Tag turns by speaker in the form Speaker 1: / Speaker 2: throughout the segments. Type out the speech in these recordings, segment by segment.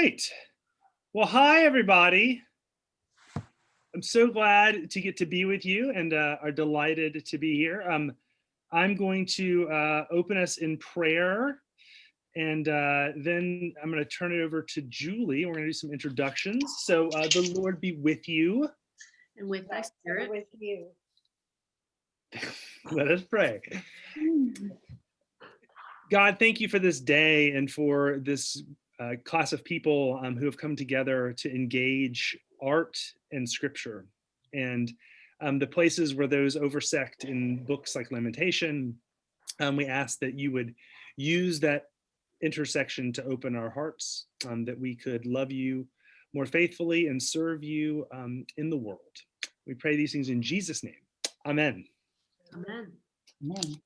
Speaker 1: right. Well, hi, everybody. I'm so glad to get to be with you and are delighted to be here. I'm going to open us in prayer, and then I'm going to turn it over to Julie. We're going to do some introductions. So the Lord be with you.
Speaker 2: And with thy spirit.
Speaker 3: With you.
Speaker 1: Let us pray. God, thank you for this day and for this class of people who have come together to engage art and scripture, and the places where those intersect in books like Lamentation. We ask that you would use that intersection to open our hearts, that we could love you more faithfully and serve you in the world. We pray these things in Jesus' name. Amen.
Speaker 2: Amen.
Speaker 3: Amen.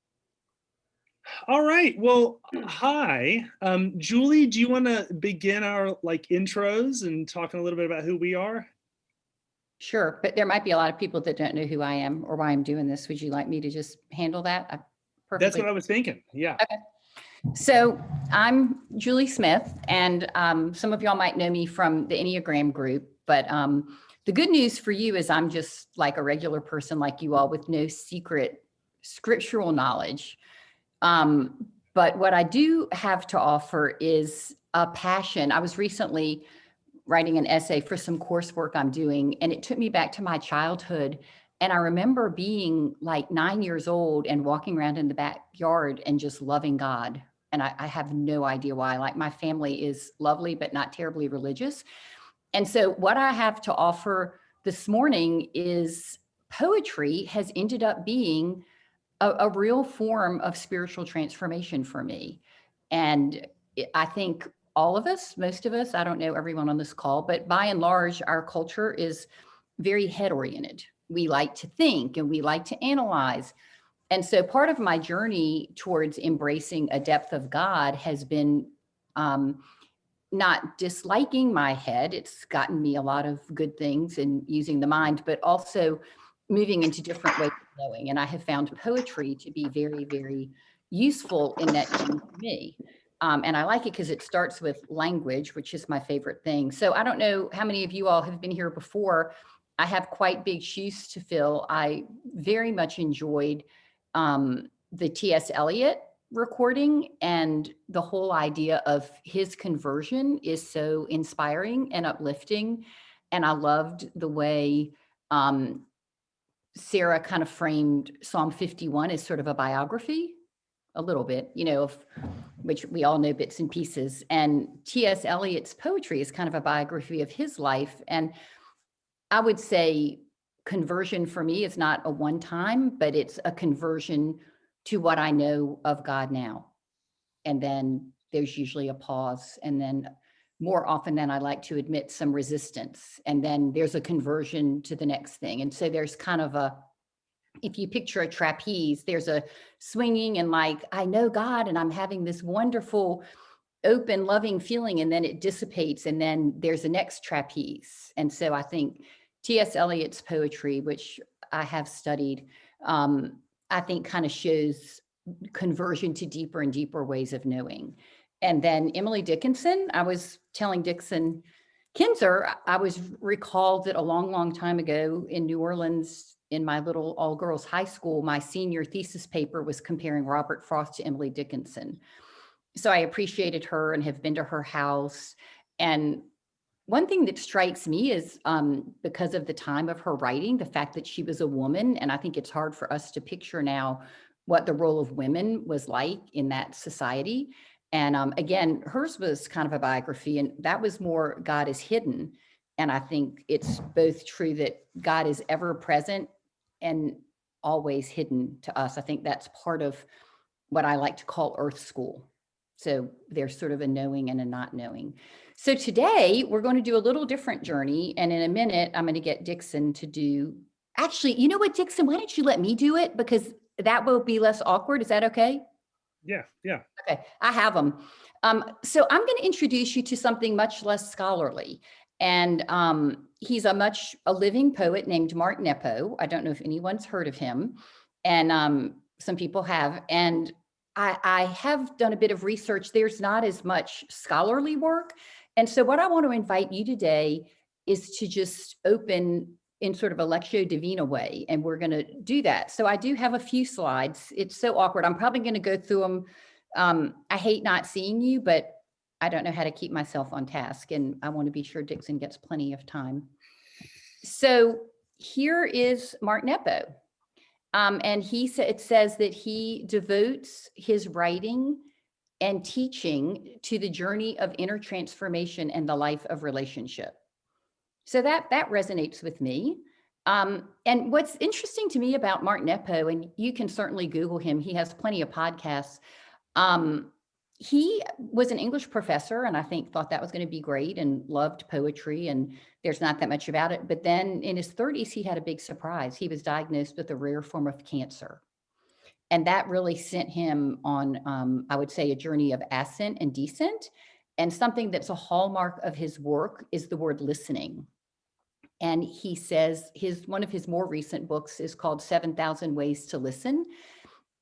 Speaker 1: All right. Well, hi. Julie, do you want to begin our intros and talking a little bit about who we are?
Speaker 3: Sure, but there might be a lot of people that don't know who I am or why I'm doing this. Would you like me to just handle that?
Speaker 1: That's what I was thinking. Yeah.
Speaker 3: Okay. So I'm Julie Smith, and some of y'all might know me from the Enneagram group, but the good news for you is I'm just like a regular person like you all with no secret scriptural knowledge. But what I do have to offer is a passion. I was recently writing an essay for some coursework I'm doing, and it took me back to my childhood. And I remember being like 9 years old and walking around in the backyard and just loving God. And I have no idea why. Like, my family is lovely, but not terribly religious. And so what I have to offer this morning is poetry has ended up being a real form of spiritual transformation for me. And I think all of us, most of us, I don't know everyone on this call, but by and large, our culture is very head oriented. We like to think and we like to analyze. And so part of my journey towards embracing a depth of God has been not disliking my head. It's gotten me a lot of good things in using the mind, but also moving into different ways of knowing. And I have found poetry to be very, very useful in that journey for me. And I like it because it starts with language, which is my favorite thing. So I don't know how many of you all have been here before. I have quite big shoes to fill. I very much enjoyed the T.S. Eliot recording, and the whole idea of his conversion is so inspiring and uplifting. And I loved the way Sarah kind of framed Psalm 51 as sort of a biography, a little bit, of which we all know bits and pieces. And T.S. Eliot's poetry is kind of a biography of his life. And I would say conversion for me is not a one time, but it's a conversion to what I know of God now. And then there's usually a pause, and then more often than I like to admit, some resistance. And then there's a conversion to the next thing. And so there's kind of if you picture a trapeze, there's a swinging and I know God and I'm having this wonderful, open, loving feeling, and then it dissipates. And then there's a next trapeze. And so I think T.S. Eliot's poetry, which I have studied, I think kind of shows conversion to deeper and deeper ways of knowing. And then Emily Dickinson, I was telling Dixon Kinser, I was recalled that a long, long time ago in New Orleans, in my little all-girls high school, my senior thesis paper was comparing Robert Frost to Emily Dickinson. So I appreciated her and have been to her house. And one thing that strikes me is because of the time of her writing, the fact that she was a woman, and I think it's hard for us to picture now what the role of women was like in that society. And again, hers was kind of a biography, and that was more God is hidden. And I think it's both true that God is ever present and always hidden to us. I think that's part of what I like to call Earth School. So there's sort of a knowing and a not knowing. So today we're going to do a little different journey. And in a minute, I'm going to get Dixon to do, actually, you know what, Dixon, why don't you let me do it? Because that will be less awkward. Is that okay?
Speaker 1: Yeah.
Speaker 3: Okay, I have them. So I'm going to introduce you to something much less scholarly. And he's a living poet named Mark Nepo. I don't know if anyone's heard of him. And some people have. And I have done a bit of research. There's not as much scholarly work. And so what I want to invite you today is to just open in sort of a Lectio Divina way, and we're going to do that. So I do have a few slides. It's so awkward. I'm probably going to go through them. I hate not seeing you, but I don't know how to keep myself on task, and I want to be sure Dixon gets plenty of time. So here is Mark Nepo. And it says that he devotes his writing and teaching to the journey of inner transformation and the life of relationship. So that resonates with me. And what's interesting to me about Mark Nepo, and you can certainly Google him, he has plenty of podcasts. He was an English professor, and I think thought that was going to be great and loved poetry, and there's not that much about it. But then in his 30s, he had a big surprise. He was diagnosed with a rare form of cancer. And that really sent him on, I would say, a journey of ascent and descent. And something that's a hallmark of his work is the word listening. And he says one of his more recent books is called 7,000 Ways to Listen.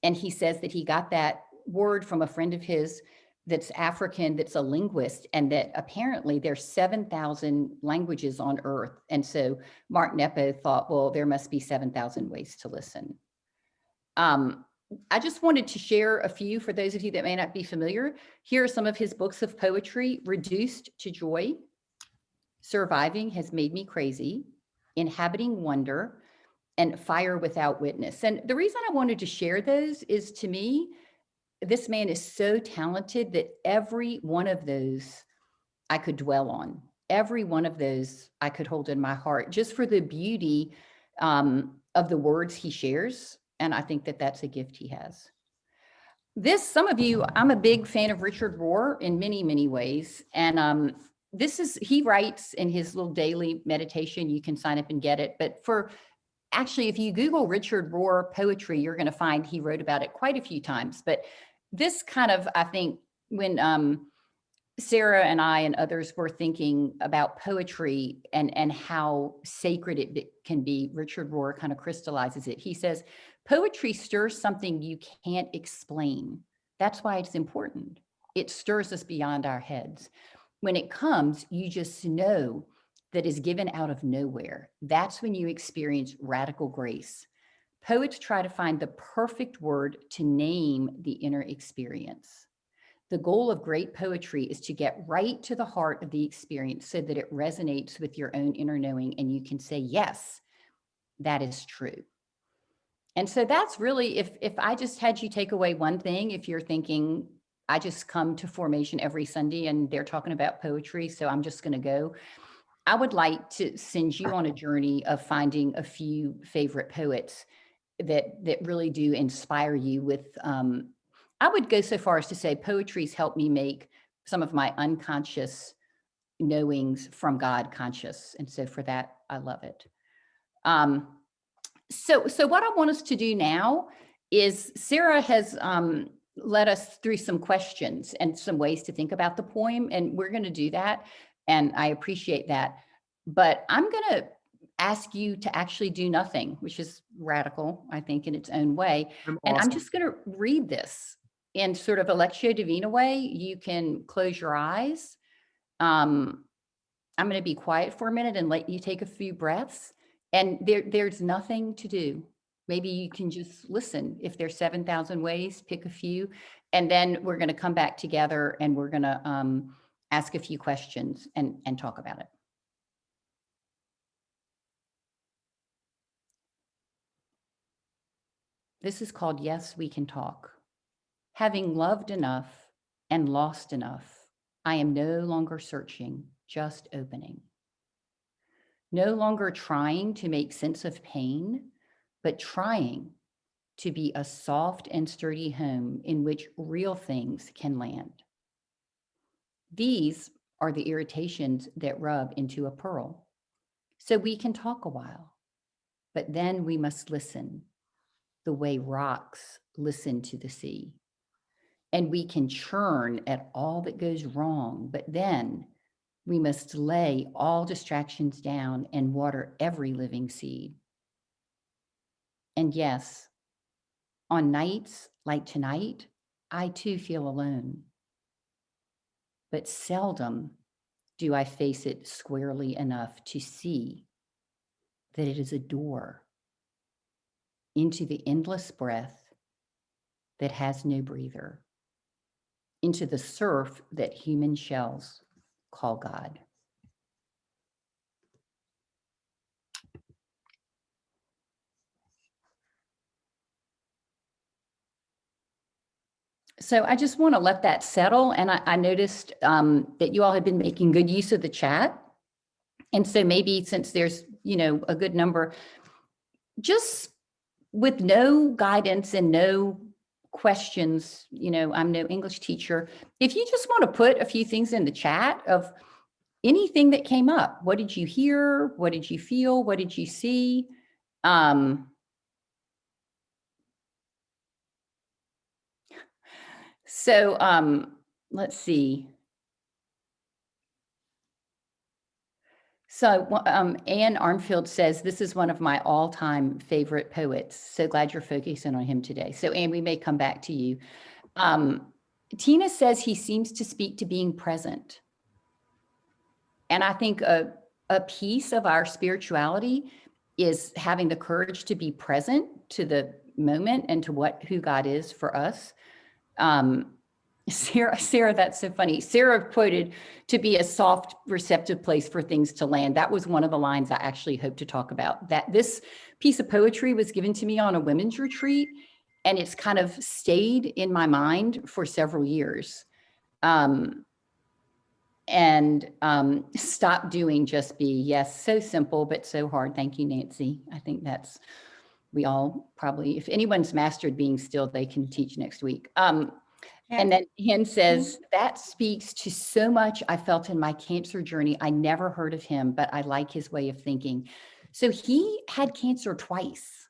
Speaker 3: And he says that he got that word from a friend of his that's African, that's a linguist, and that apparently there's 7,000 languages on earth. And so Mark Nepo thought, well, there must be 7,000 ways to listen. I just wanted to share a few for those of you that may not be familiar. Here are some of his books of poetry: Reduced to Joy, Surviving Has Made Me Crazy, Inhabiting Wonder, and Fire Without Witness. And the reason I wanted to share those is, to me, this man is so talented that every one of those I could dwell on. Every one of those I could hold in my heart, just for the beauty of the words he shares. And I think that that's a gift he has. Some of you, I'm a big fan of Richard Rohr in many, many ways. And he writes in his little daily meditation. You can sign up and get it. But actually, if you Google Richard Rohr poetry, you're going to find he wrote about it quite a few times. But this kind of, I think, when Sarah and I and others were thinking about poetry and how sacred it can be, Richard Rohr kind of crystallizes it. He says, poetry stirs something you can't explain. That's why it's important. It stirs us beyond our heads. When it comes, you just know that is given out of nowhere. That's when you experience radical grace. Poets try to find the perfect word to name the inner experience. The goal of great poetry is to get right to the heart of the experience so that it resonates with your own inner knowing and you can say, yes, that is true. And so that's really, if I just had you take away one thing, if you're thinking, I just come to formation every Sunday and they're talking about poetry, so I'm just going to go, I would like to send you on a journey of finding a few favorite poets that really do inspire you with, I would go so far as to say poetry's helped me make some of my unconscious knowings from God conscious. And so for that, I love it. So what I want us to do now is Sarah has led us through some questions and some ways to think about the poem, and we're going to do that. And I appreciate that. But I'm going to ask you to actually do nothing, which is radical, I think, in its own way. And I'm just going to read this in sort of a Lectio Divina way. You can close your eyes. I'm going to be quiet for a minute and let you take a few breaths. And there's nothing to do. Maybe you can just listen. If there's 7,000 ways, pick a few. And then we're going to come back together and we're going to ask a few questions and talk about it. This is called Yes, We Can Talk. Having loved enough and lost enough, I am no longer searching, just opening. No longer trying to make sense of pain, but trying to be a soft and sturdy home in which real things can land. These are the irritations that rub into a pearl. So we can talk a while, but then we must listen the way rocks listen to the sea. And we can churn at all that goes wrong, but then we must lay all distractions down and water every living seed. And yes, on nights like tonight, I too feel alone. But seldom do I face it squarely enough to see that it is a door into the endless breath that has no breather, into the surf that human shells call God. So I just want to let that settle. And I noticed that you all have been making good use of the chat. And so maybe since there's, a good number, just with no guidance and no questions, I'm no English teacher. If you just want to put a few things in the chat of anything that came up, what did you hear? What did you feel? What did you see? So let's see. So Anne Armfield says, this is one of my all-time favorite poets. So glad you're focusing on him today. So Anne, we may come back to you. Tina says he seems to speak to being present. And I think a piece of our spirituality is having the courage to be present to the moment and to who God is for us. Sarah, that's so funny. Sarah quoted, to be a soft, receptive place for things to land. That was one of the lines I actually hope to talk about. That this piece of poetry was given to me on a women's retreat, and it's kind of stayed in my mind for several years. Stop doing, just be. Yes, so simple, but so hard. Thank you, Nancy. I think we all probably, if anyone's mastered being still, they can teach next week. And then Hen says, that speaks to so much I felt in my cancer journey. I never heard of him, but I like his way of thinking. So he had cancer twice.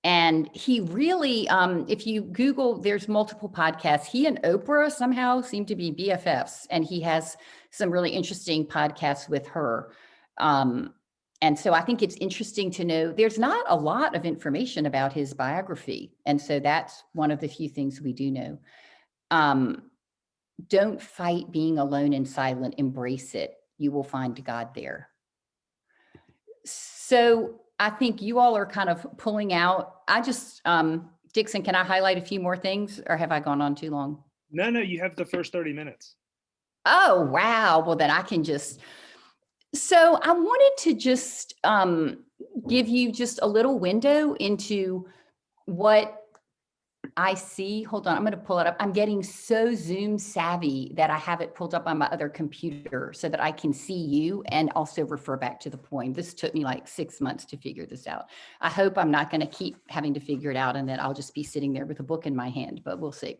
Speaker 3: And he really, if you Google, there's multiple podcasts. He and Oprah somehow seem to be BFFs. And he has some really interesting podcasts with her. And so I think it's interesting to know there's not a lot of information about his biography. And so that's one of the few things we do know. Don't fight being alone and silent, embrace it. You will find God there. So I think you all are kind of pulling out. I just, Dixon, can I highlight a few more things, or have I gone on too long?
Speaker 1: No, you have the first 30 minutes.
Speaker 3: Oh, wow. Well, then I can just, so I wanted to just give you just a little window into what I see. Hold on, I'm going to pull it up. I'm getting so Zoom savvy that I have it pulled up on my other computer so that I can see you and also refer back to the poem. This took me like 6 months to figure this out. I hope I'm not going to keep having to figure it out and that I'll just be sitting there with a book in my hand, but we'll see.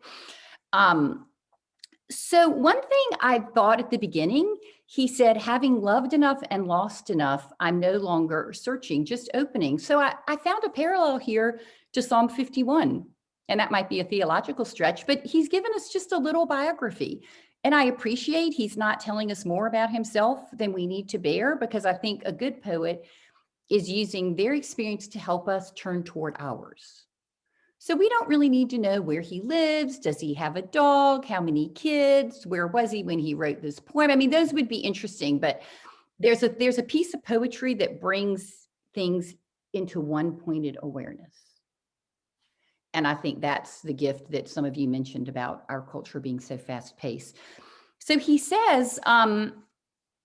Speaker 3: So one thing I thought at the beginning, he said, having loved enough and lost enough, I'm no longer searching, just opening. So I found a parallel here to Psalm 51. And that might be a theological stretch, but he's given us just a little biography. And I appreciate he's not telling us more about himself than we need to bear, because I think a good poet is using their experience to help us turn toward ours. So we don't really need to know where he lives. Does he have a dog? How many kids? Where was he when he wrote this poem? I mean, those would be interesting, but there's a piece of poetry that brings things into one pointed awareness. And I think that's the gift that some of you mentioned about our culture being so fast paced. So he says, I'm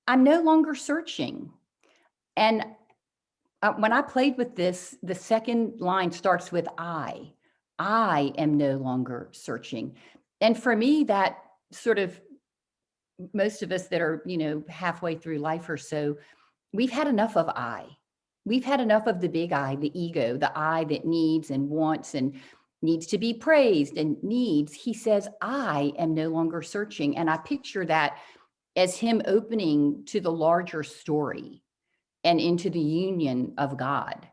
Speaker 3: no longer searching. And when I played with this, the second line starts with I am no longer searching. And for me, that sort of, most of us that are, halfway through life or so, we've had enough of I. We've had enough of the big I, the ego, the I that needs and wants and needs to be praised and needs. He says, I am no longer searching. And I picture that as him opening to the larger story and into the union of God,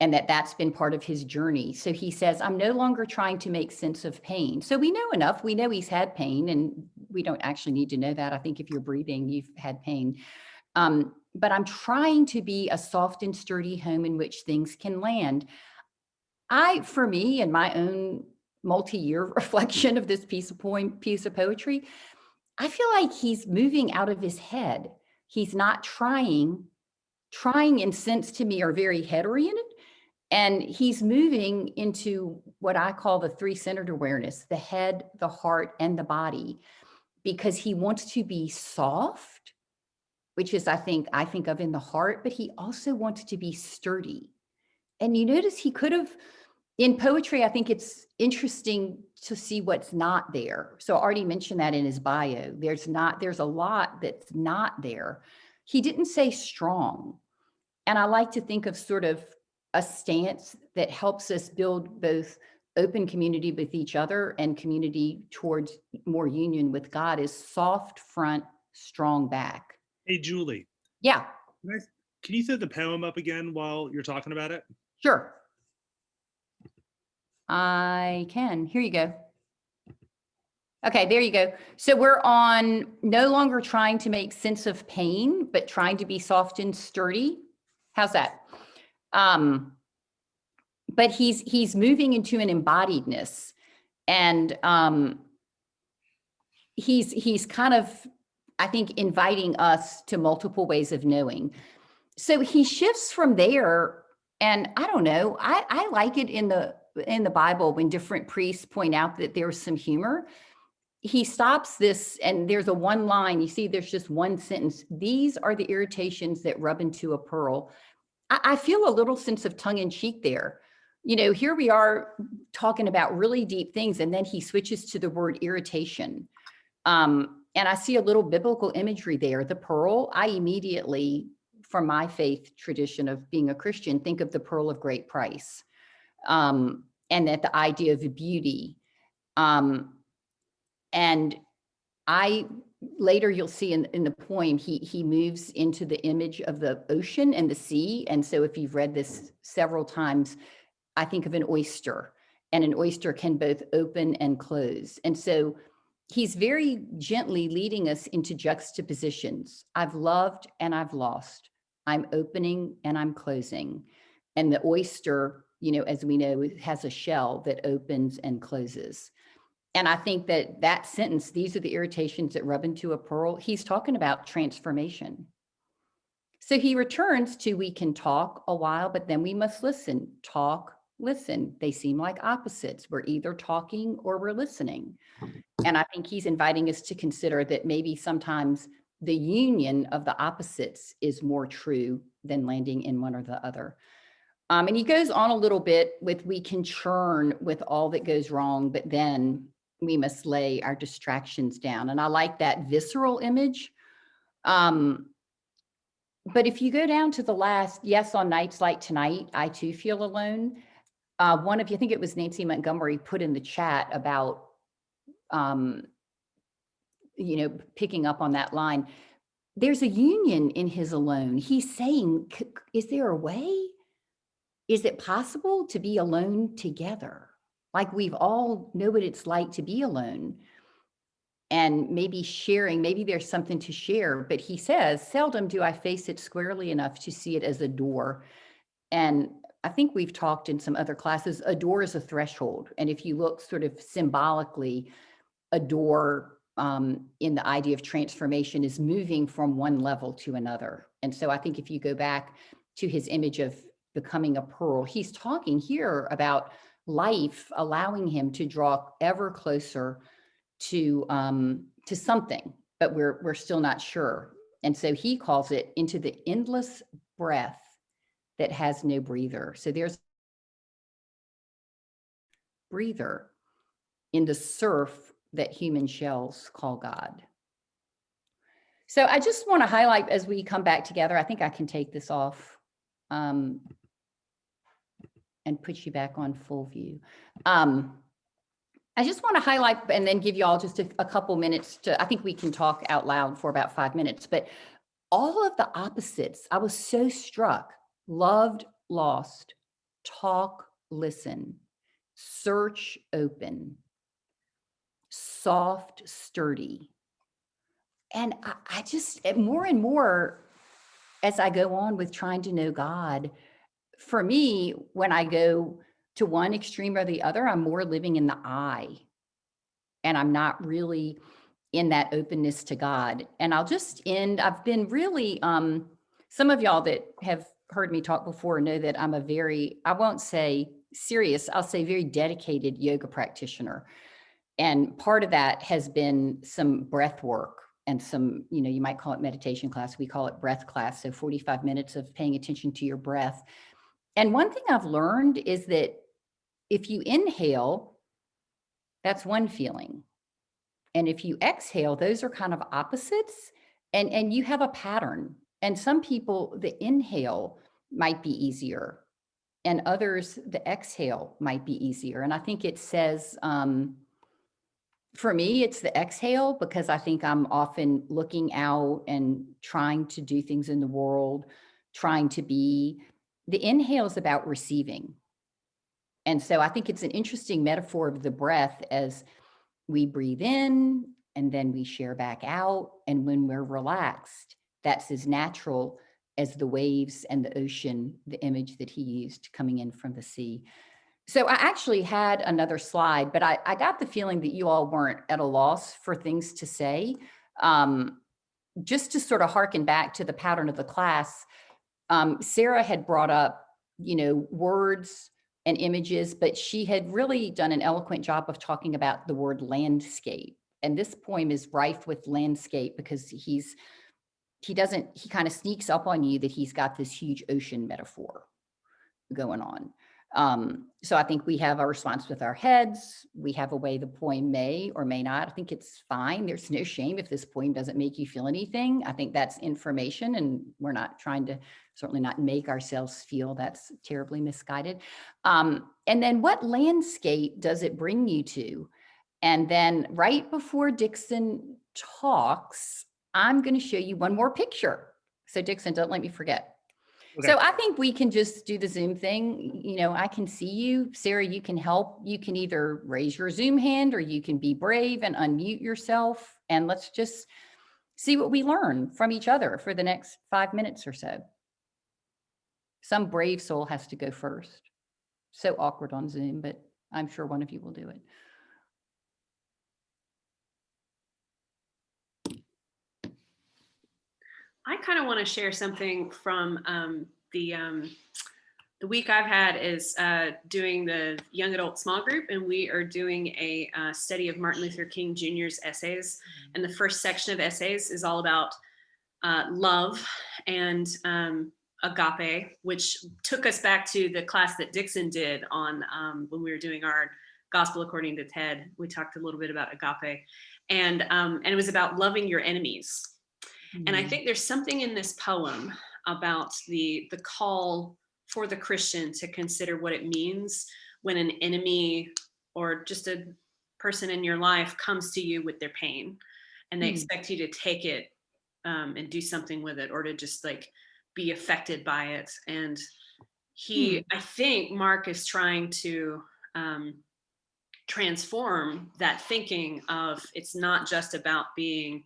Speaker 3: and that's been part of his journey. So he says, I'm no longer trying to make sense of pain. So we know enough. We know he's had pain, and we don't actually need to know that. I think if you're breathing, you've had pain. But I'm trying to be a soft and sturdy home in which things can land. For me, in my own multi-year reflection of this piece of poetry, I feel like he's moving out of his head. He's not trying and sense to me are very head oriented. And he's moving into what I call the three-centered awareness, the head, the heart, and the body, because he wants to be soft, which is, I think of in the heart, but he also wants to be sturdy. And you notice he could have, in poetry, I think it's interesting to see what's not there. So I already mentioned that in his bio. There's a lot that's not there. He didn't say strong. And I like to think of sort of a stance that helps us build both open community with each other and community towards more union with God is soft front, strong back.
Speaker 1: Hey, Julie,
Speaker 3: Yeah,
Speaker 1: can you throw the poem up again while you're talking about it?
Speaker 3: sure. I can. Here you go. Okay, there you go. So we're on no longer trying to make sense of pain, but trying to be soft and sturdy. How's that? But he's moving into an embodiedness, and he's kind of, I think, inviting us to multiple ways of knowing. So he shifts from there, and I don't know. I like it in the Bible when different priests point out that there's some humor. He stops this, and there's a one line. You see, there's just one sentence. These are the irritations that rub into a pearl. I feel a little sense of tongue in cheek there. You know, here we are talking about really deep things, and then he switches to the word irritation. And I see a little biblical imagery there. The pearl, I immediately, from my faith tradition of being a Christian, think of the pearl of great price. And that the idea of beauty. And later you'll see in the poem, he moves into the image of the ocean and the sea. And so if you've read this several times, I think of an oyster, and an oyster can both open and close. And so he's very gently leading us into juxtapositions. I've loved and I've lost. I'm opening and I'm closing. And the oyster, you know, as we know, has a shell that opens and closes. And I think that sentence, these are the irritations that rub into a pearl, he's talking about transformation. So he returns to, we can talk a while, but then we must listen. Talk, listen. They seem like opposites. We're either talking or we're listening. And I think he's inviting us to consider that maybe sometimes the union of the opposites is more true than landing in one or the other. And he goes on a little bit with, we can churn with all that goes wrong, but then we must lay our distractions down. And I like that visceral image. But if you go down to the last, yes, on nights like tonight, I too feel alone. One of you, I think it was Nancy Montgomery, put in the chat about, you know, picking up on that line. There's a union in his alone. He's saying, is there a way? Is it possible to be alone together? Like we've all know what it's like to be alone, and maybe sharing, maybe there's something to share. But he says, seldom do I face it squarely enough to see it as a door. And I think we've talked in some other classes, a door is a threshold. And if you look sort of symbolically, a door in the idea of transformation is moving from one level to another. And so I think if you go back to his image of becoming a pearl, he's talking here about life allowing him to draw ever closer to something, but we're still not sure. And so he calls it into the endless breath that has no breather. So there's breather in the surf that human shells call God. So I just want to highlight as we come back together, I think I can take this off and put you back on full view. I just want to highlight and then give you all just a couple minutes to, I think we can talk out loud for about 5 minutes, but all of the opposites, I was so struck. Loved, lost, talk, listen, search, open, soft, sturdy. And I just, more and more, as I go on with trying to know God, for me, when I go to one extreme or the other, I'm more living in the I. And I'm not really in that openness to God. And I'll just end, I've been really, some of y'all that have heard me talk before know that I'm a very, I won't say serious, I'll say very dedicated yoga practitioner. And part of that has been some breath work and some, you might call it meditation class. We call it breath class. So 45 minutes of paying attention to your breath. And one thing I've learned is that if you inhale, that's one feeling. And if you exhale, those are kind of opposites, and you have a pattern. And some people, the inhale might be easier, and others, the exhale might be easier. And I think it says, for me, it's the exhale, because I think I'm often looking out and trying to do things in the world, trying to be. The inhale is about receiving. And so I think it's an interesting metaphor of the breath as we breathe in and then we share back out. And when we're relaxed, that's as natural as the waves and the ocean, the image that he used coming in from the sea. So I actually had another slide, but I got the feeling that you all weren't at a loss for things to say. Just to sort of harken back to the pattern of the class, Sarah had brought up, words and images, but she had really done an eloquent job of talking about the word landscape. And this poem is rife with landscape because he kind of sneaks up on you that he's got this huge ocean metaphor going on. So I think we have a response with our heads. We have a way the poem may or may not. I think it's fine. There's no shame if this poem doesn't make you feel anything. I think that's information, and we're not trying to certainly not make ourselves feel that's terribly misguided. And then what landscape does it bring you to? And then right before Dixon talks, I'm going to show you one more picture. So Dixon, don't let me forget.
Speaker 1: Okay.
Speaker 3: So I think we can just do the Zoom thing. I can see you. Sarah, you can help. You can either raise your Zoom hand or you can be brave and unmute yourself. And let's just see what we learn from each other for the next 5 minutes or so. Some brave soul has to go first. So awkward on Zoom, but I'm sure one of you will do it.
Speaker 2: I kind of want to share something from the week I've had is doing the young adult small group, and we are doing a study of Martin Luther King Jr.'s essays. And the first section of essays is all about love and agape, which took us back to the class that Dixon did on when we were doing our Gospel According to Ted. We talked a little bit about agape, and it was about loving your enemies. And I think there's something in this poem about the call for the Christian to consider what it means when an enemy or just a person in your life comes to you with their pain, and they expect you to take it and do something with it, or to just like be affected by it. And I think Mark is trying to transform that thinking of it's not just about being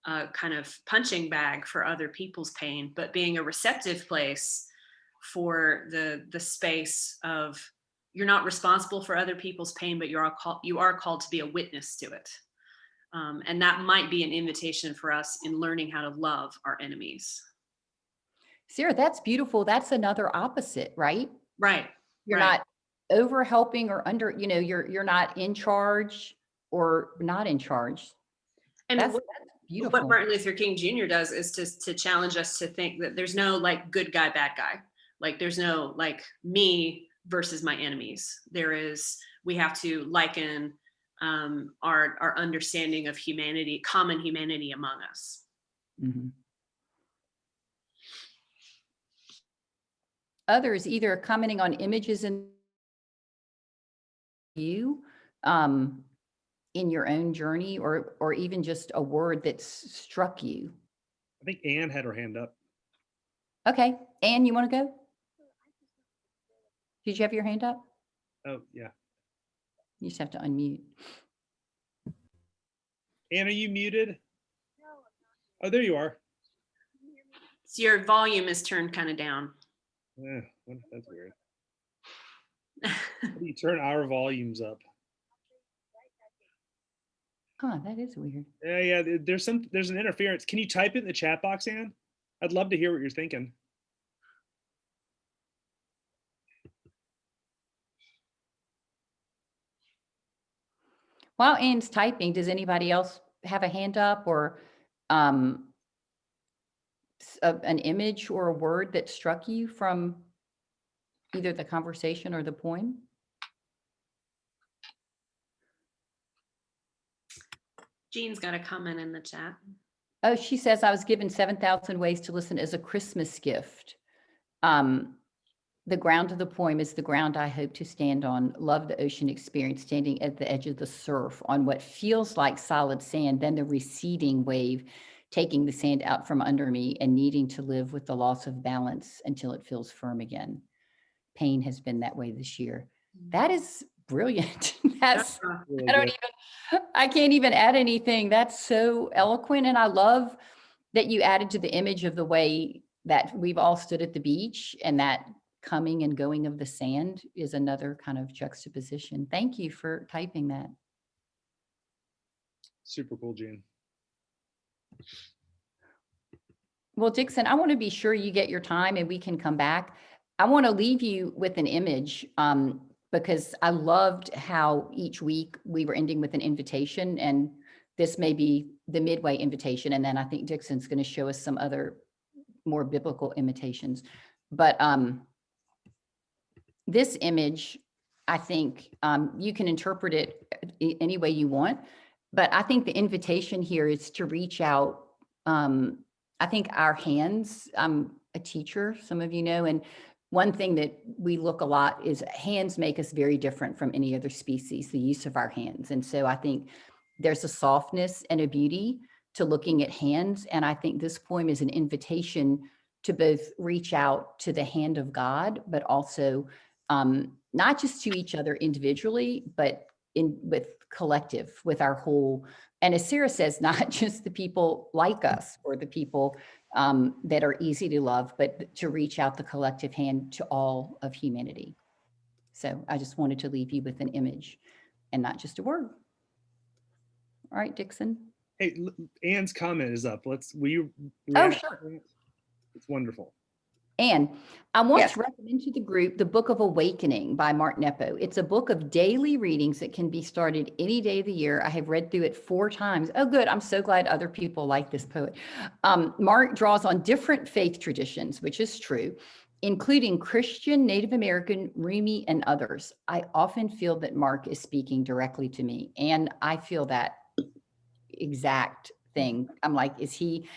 Speaker 2: a kind of punching bag for other people's pain, but being a receptive place for the space of you're not responsible for other people's pain, but you are called to be a witness to it. And that might be an invitation for us in learning how to love our enemies.
Speaker 3: Sarah, that's beautiful. That's another opposite, right?
Speaker 2: Right.
Speaker 3: You're not over helping or under, you're not in charge or not in charge.
Speaker 2: And
Speaker 3: that's beautiful.
Speaker 2: What Martin Luther King Jr. does is to challenge us to think that there's no like good guy, bad guy. Like there's no like me versus my enemies. We have to liken our understanding of humanity, common humanity among us.
Speaker 3: Mm-hmm. Others either commenting on images in you in your own journey, or even just a word that's struck you.
Speaker 1: I think Anne had her hand up.
Speaker 3: Okay, Anne, you want to go? Did you have your hand up?
Speaker 1: Oh, yeah.
Speaker 3: You just have to unmute.
Speaker 1: Anne, are you muted? No, I'm not. Oh, there you are.
Speaker 2: So your volume is turned kind of down.
Speaker 1: Yeah, that's weird. How do you turn our volumes up?
Speaker 3: Huh, that is weird.
Speaker 1: Yeah, there's an interference. Can you type it in the chat box, Ann? I'd love to hear what you're thinking.
Speaker 3: While Anne's typing, does anybody else have a hand up or an image or a word that struck you from either the conversation or the poem?
Speaker 2: Jean's got a comment in the chat.
Speaker 3: Oh, she says, I was given 7,000 ways to listen as a Christmas gift. The ground of the poem is the ground I hope to stand on. Love the ocean experience, standing at the edge of the surf on what feels like solid sand, then the receding wave, taking the sand out from under me and needing to live with the loss of balance until it feels firm again. Pain has been that way this year. That is brilliant. That's,
Speaker 1: Really
Speaker 3: I can't even add anything. That's so eloquent. And I love that you added to the image of the way that we've all stood at the beach, and that coming and going of the sand is another kind of juxtaposition. Thank you for typing that.
Speaker 1: super cool, Jean.
Speaker 3: Well, Dixon, I want to be sure you get your time and we can come back. I want to leave you with an image because I loved how each week we were ending with an invitation, and this may be the midway invitation. And then I think Dixon's going to show us some other more biblical imitations. But this image, I think you can interpret it any way you want, but I think the invitation here is to reach out. I think our hands, I'm a teacher, some of you know, and one thing that we look a lot is hands make us very different from any other species, the use of our hands. And so I think there's a softness and a beauty to looking at hands. And I think this poem is an invitation to both reach out to the hand of God, but also not just to each other individually, but with collective, with our whole. And as Sarah says, not just the people like us or the people that are easy to love, but to reach out the collective hand to all of humanity. So I just wanted to leave you with an image and not just a word. All right, Dixon.
Speaker 1: Hey, Ann's comment is up. Will you
Speaker 3: react? Oh, sure.
Speaker 1: It's wonderful.
Speaker 3: And I want to recommend to the group the Book of Awakening by Mark Nepo. It's a book of daily readings that can be started any day of the year. I have read through it 4 times. Oh, good. I'm so glad other people like this poet. Mark draws on different faith traditions, which is true, including Christian, Native American, Rumi, and others. I often feel that Mark is speaking directly to me, and I feel that exact thing. I'm like, is he?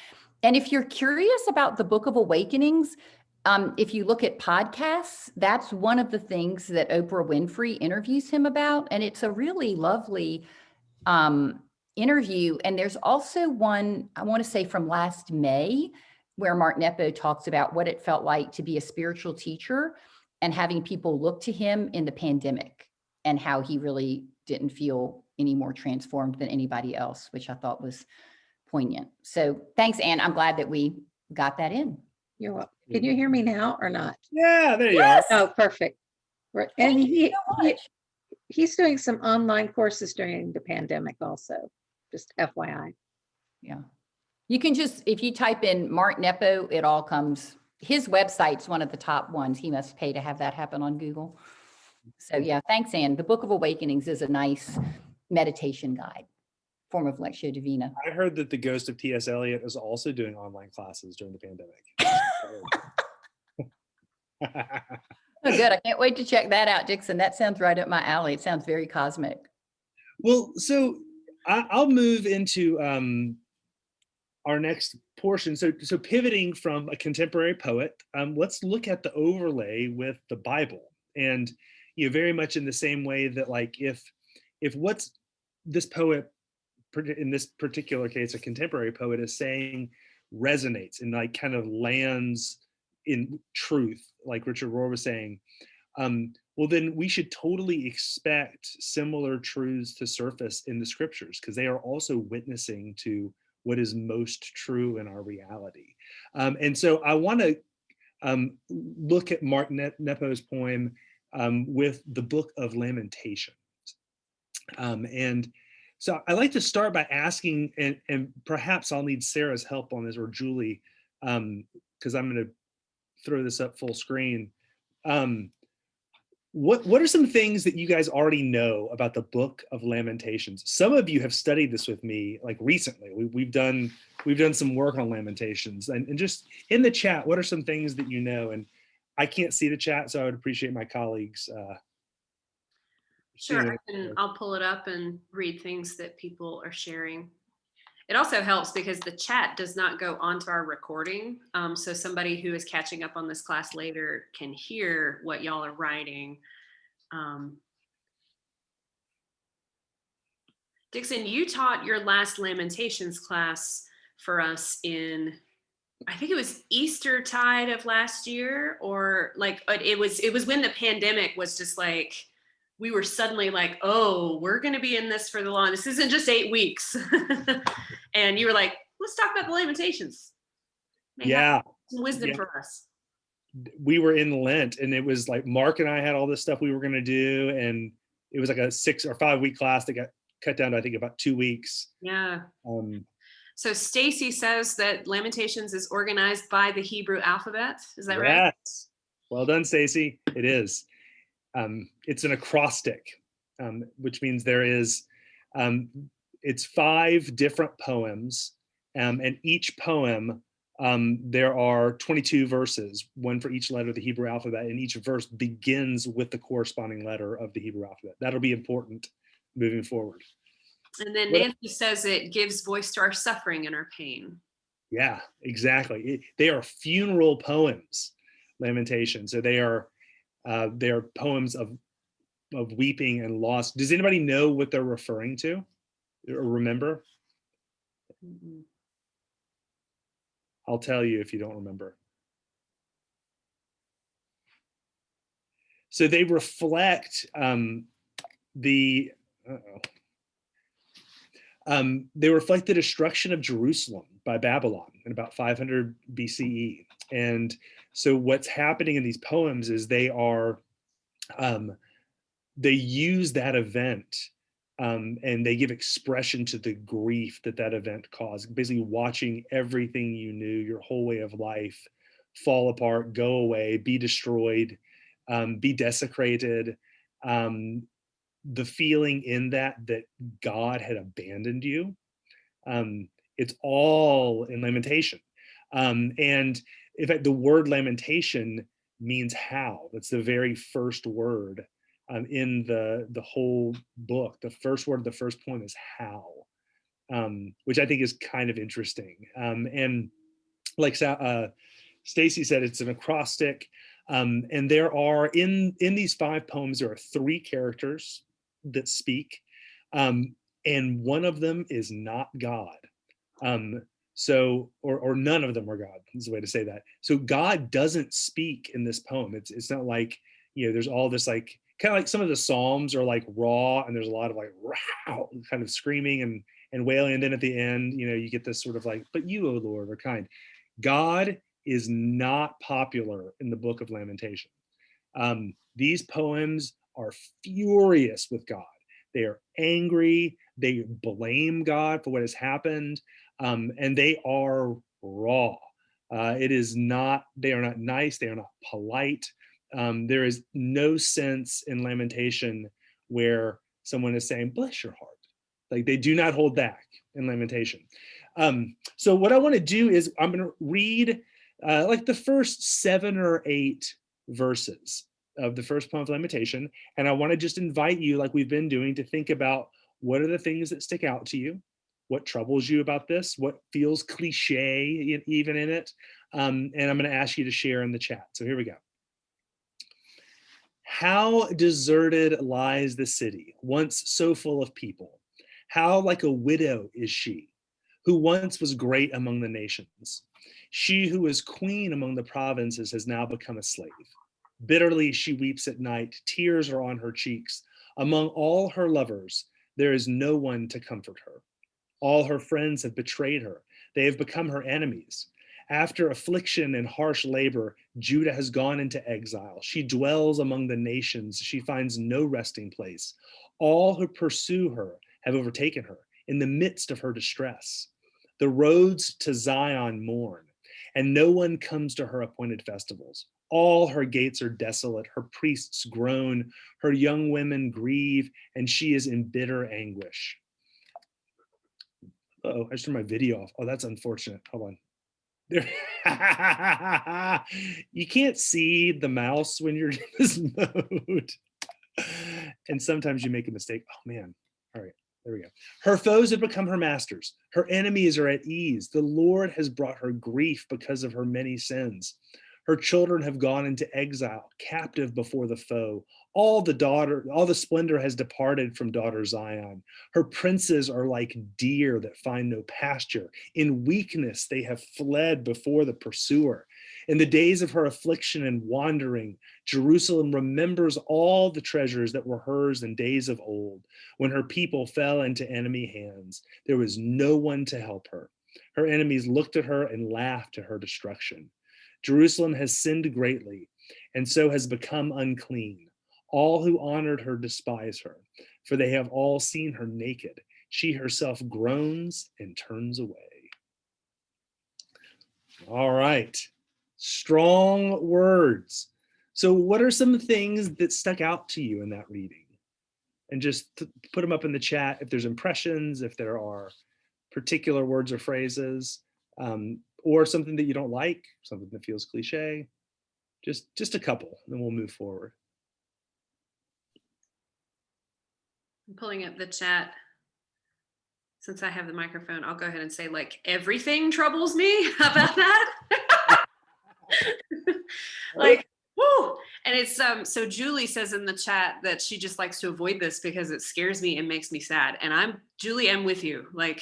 Speaker 3: And if you're curious about the Book of Awakenings, if you look at podcasts, that's one of the things that Oprah Winfrey interviews him about. And it's a really lovely interview. And there's also one, I want to say from last May, where Mark Nepo talks about what it felt like to be a spiritual teacher and having people look to him in the pandemic, and how he really didn't feel any more transformed than anybody else, which I thought was poignant. So thanks, Anne. I'm glad that we got that in.
Speaker 4: You're welcome. Can you hear me now or not?
Speaker 1: Yeah, there you are.
Speaker 4: Oh, perfect. Right. And he's doing some online courses during the pandemic also, just FYI.
Speaker 3: Yeah. You can just, if you type in Mark Nepo, it all comes. His website's one of the top ones. He must pay to have that happen on Google. So yeah, thanks, Anne. The Book of Awakenings is a nice meditation guide, form of Lectio Divina.
Speaker 1: I heard that the ghost of T.S. Eliot is also doing online classes during the pandemic.
Speaker 3: Oh, good. I can't wait to check that out, Dixon. That sounds right up my alley. It sounds very cosmic.
Speaker 1: Well, so I'll move into our next portion. So pivoting from a contemporary poet, let's look at the overlay with the Bible. And very much in the same way that, like, if what's this poet, in this particular case, a contemporary poet, is saying resonates and like kind of lands in truth, like Richard Rohr was saying, well, then we should totally expect similar truths to surface in the scriptures, because they are also witnessing to what is most true in our reality. And so I want to look at Mark Nepo's poem with the book of Lamentations. And So I like to start by asking, and perhaps I'll need Sarah's help on this, or Julie, because I'm going to throw this up full screen. What are some things that you guys already know about the Book of Lamentations? Some of you have studied this with me, like recently. We've done some work on Lamentations, and just in the chat, what are some things that you know? And I can't see the chat, so I would appreciate my colleagues.
Speaker 2: Sure, I'll pull it up and read things that people are sharing. It also helps because the chat does not go onto our recording. So somebody who is catching up on this class later can hear what y'all are writing. Dixon, you taught your last Lamentations class for us in, I think it was Eastertide of last year, or like it was when the pandemic was just like, we were suddenly like, oh, we're going to be in this for the long. This isn't just 8 weeks. And you were like, let's talk about the Lamentations.
Speaker 1: Yeah.
Speaker 2: Some wisdom for us.
Speaker 1: We were in Lent, and it was like Mark and I had all this stuff we were going to do. And it was like a 6 or 5 week class that got cut down to, I think, about 2 weeks.
Speaker 2: Yeah. So Stacy says that Lamentations is organized by the Hebrew alphabet. Is that right?
Speaker 1: Yes. Well done, Stacy. It is. It's an acrostic, which means there is, it's 5 different poems, and each poem, there are 22 verses, one for each letter of the Hebrew alphabet, and each verse begins with the corresponding letter of the Hebrew alphabet. That'll be important moving forward.
Speaker 2: And then Nancy says it gives voice to our suffering and our pain.
Speaker 1: Yeah, exactly. They are funeral poems, Lamentations. So they are poems of weeping and loss. Does anybody know what they're referring to or remember?
Speaker 2: Mm-hmm.
Speaker 1: I'll tell you if you don't remember. So they reflect they reflect the destruction of Jerusalem by Babylon in about 500 BCE. And so what's happening in these poems is they use that event, and they give expression to the grief that event caused, basically watching everything you knew, your whole way of life, fall apart, go away, be destroyed, be desecrated. The feeling in that God had abandoned you. It's all in lamentation. And in fact, the word lamentation means howl. That's the very first word in the whole book. The first word of the first poem is howl, which I think is kind of interesting. And like Stacy said, it's an acrostic. And there are in these 5 poems, there are 3 characters that speak, and one of them is not God. So, or none of them are God, is the way to say that. So God doesn't speak in this poem. It's not like, there's all this, like, kind of like some of the Psalms are like raw, and there's a lot of like wow, kind of screaming and wailing. And then at the end, you get this sort of like, but you, O Lord, are kind. God is not popular in the Book of Lamentation. These poems are furious with God. They are angry. They blame God for what has happened, and they are raw. They are not nice. They are not polite. There is no sense in lamentation where someone is saying, bless your heart. Like, they do not hold back in lamentation. So what I want to do is I'm going to read like the first 7 or 8 verses of the first poem of Lamentation. And I want to just invite you, like we've been doing, to think about what are the things that stick out to you? What troubles you about this? What feels cliche even in it? And I'm going to ask you to share in the chat. So here we go. How deserted lies the city, once so full of people. How like a widow is she, who once was great among the nations. She who was queen among the provinces has now become a slave. Bitterly she weeps at night, tears are on her cheeks. Among all her lovers, there is no one to comfort her. All her friends have betrayed her. They have become her enemies. After affliction and harsh labor, Judah has gone into exile. She dwells among the nations. She finds no resting place. All who pursue her have overtaken her in the midst of her distress. The roads to Zion mourn, and no one comes to her appointed festivals. All her gates are desolate, her priests groan, her young women grieve, and she is in bitter anguish. Oh, I just turned my video off. Oh, that's unfortunate. Hold on. There. You can't see the mouse when you're in this mode. And sometimes you make a mistake. Oh man. All right, there we go. Her foes have become her masters. Her enemies are at ease. The Lord has brought her grief because of her many sins. Her children have gone into exile, captive before the foe. All the splendor has departed from daughter Zion. Her princes are like deer that find no pasture. In weakness, they have fled before the pursuer. In the days of her affliction and wandering, Jerusalem remembers all the treasures that were hers in days of old. When her people fell into enemy hands, there was no one to help her. Her enemies looked at her and laughed at her destruction. Jerusalem has sinned greatly, and so has become unclean. All who honored her despise her, for they have all seen her naked. She herself groans and turns away. All right, strong words. So what are some things that stuck out to you in that reading? And just put them up in the chat if there's impressions, if there are particular words or phrases, or something that you don't like, something that feels cliche. Just a couple, then we'll move forward.
Speaker 2: I'm pulling up the chat. Since I have the microphone, I'll go ahead and say, like, everything troubles me. How about that? Like, woo! And it's so Julie says in the chat that she just likes to avoid this because it scares me and makes me sad. And Julie, I'm with you. Like,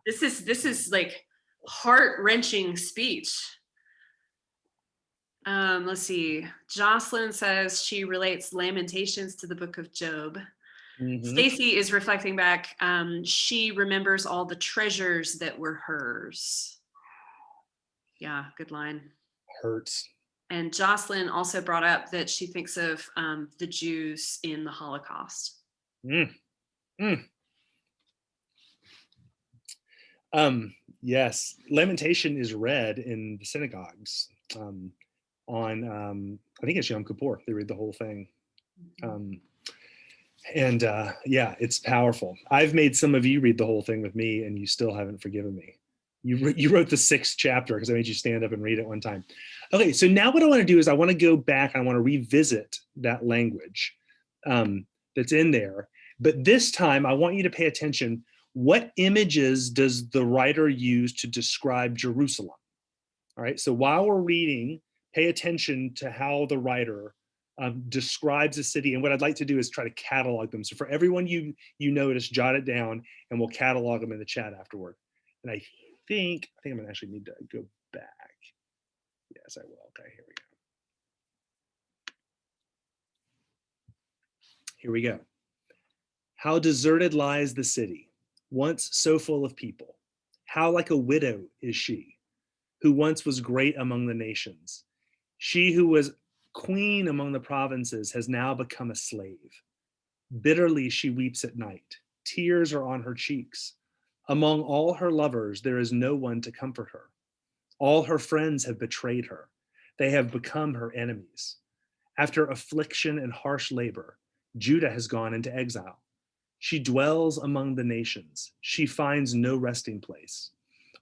Speaker 2: this is like heart-wrenching speech. Let's see. Jocelyn says she relates Lamentations to the book of Job. Mm-hmm. Stacy is reflecting back. She remembers all the treasures that were hers. Yeah, good line.
Speaker 1: Hurts.
Speaker 2: And Jocelyn also brought up that she thinks of the Jews in the Holocaust.
Speaker 1: Yes, Lamentation is read in the synagogues on, I think it's Yom Kippur. They read the whole thing. Yeah, it's powerful. I've made some of you read the whole thing with me and you still haven't forgiven me. You wrote the 6th chapter because I made you stand up and read it one time. Okay, so now what I want to do is I want to go back and I want to revisit that language that's in there. But this time I want you to pay attention. What images does the writer use to describe Jerusalem? All right, so while we're reading, pay attention to how the writer describes a city. And what I'd like to do is try to catalog them. So for everyone you notice, jot it down and we'll catalog them in the chat afterward. And I think I'm gonna actually need to go back. Yes, I will. Okay, here we go. Here we go. How deserted lies the city, once so full of people. How like a widow is she, who once was great among the nations. She who was queen among the provinces has now become a slave. Bitterly she weeps at night. Tears are on her cheeks. Among all her lovers, there is no one to comfort her. All her friends have betrayed her. They have become her enemies. After affliction and harsh labor, Judah has gone into exile. She dwells among the nations. She finds no resting place.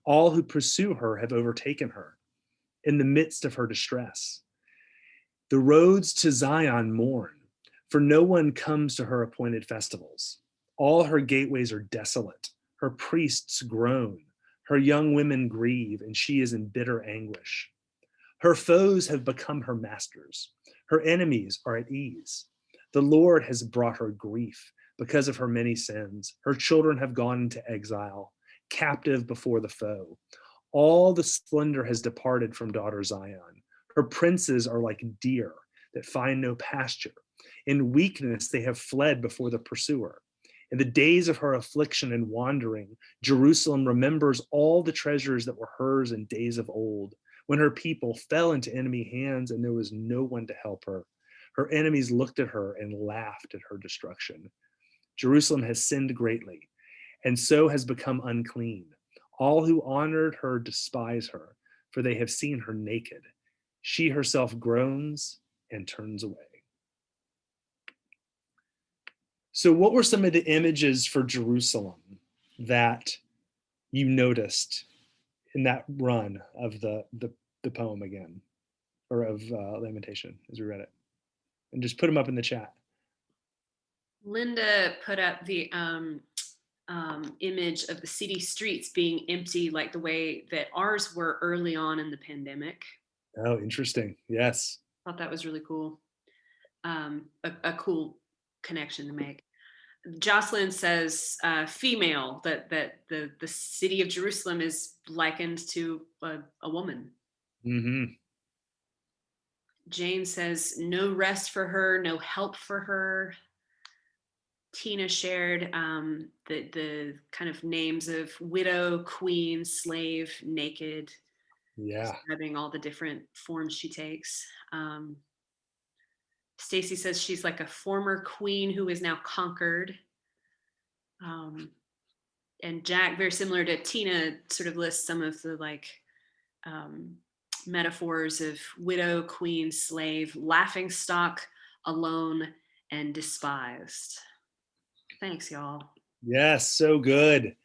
Speaker 1: All who pursue her have overtaken her in the midst of her distress. The roads to Zion mourn, for no one comes to her appointed festivals. All her gateways are desolate. Her priests groan. Her young women grieve, and she is in bitter anguish. Her foes have become her masters. Her enemies are at ease. The Lord has brought her grief because of her many sins. Her children have gone into exile, captive before the foe. All the splendor has departed from daughter Zion. Her princes are like deer that find no pasture. In weakness, they have fled before the pursuer. In the days of her affliction and wandering, Jerusalem remembers all the treasures that were hers in days of old, when her people fell into enemy hands and there was no one to help her. Her enemies looked at her and laughed at her destruction. Jerusalem has sinned greatly, and so has become unclean. All who honored her despise her, for they have seen her naked. She herself groans and turns away. So what were some of the images for Jerusalem that you noticed in that run of the poem again, or of Lamentation as we read it? And just put them up in the chat.
Speaker 2: Linda put up the image of the city streets being empty, like the way that ours were early on in the pandemic.
Speaker 1: Oh, interesting. Yes.
Speaker 2: Thought that was really cool. A cool connection to make. Jocelyn says female, that the city of Jerusalem is likened to a woman.
Speaker 1: Mm-hmm.
Speaker 2: Jane says no rest for her, no help for her. Tina shared the kind of names of widow, queen, slave, naked,
Speaker 1: Yeah.
Speaker 2: describing all the different forms she takes. Stacy says she's like a former queen who is now conquered. And Jack, very similar to Tina, sort of lists some of the metaphors of widow, queen, slave, laughing stock, alone, and despised. Thanks, y'all.
Speaker 1: Yes, so good.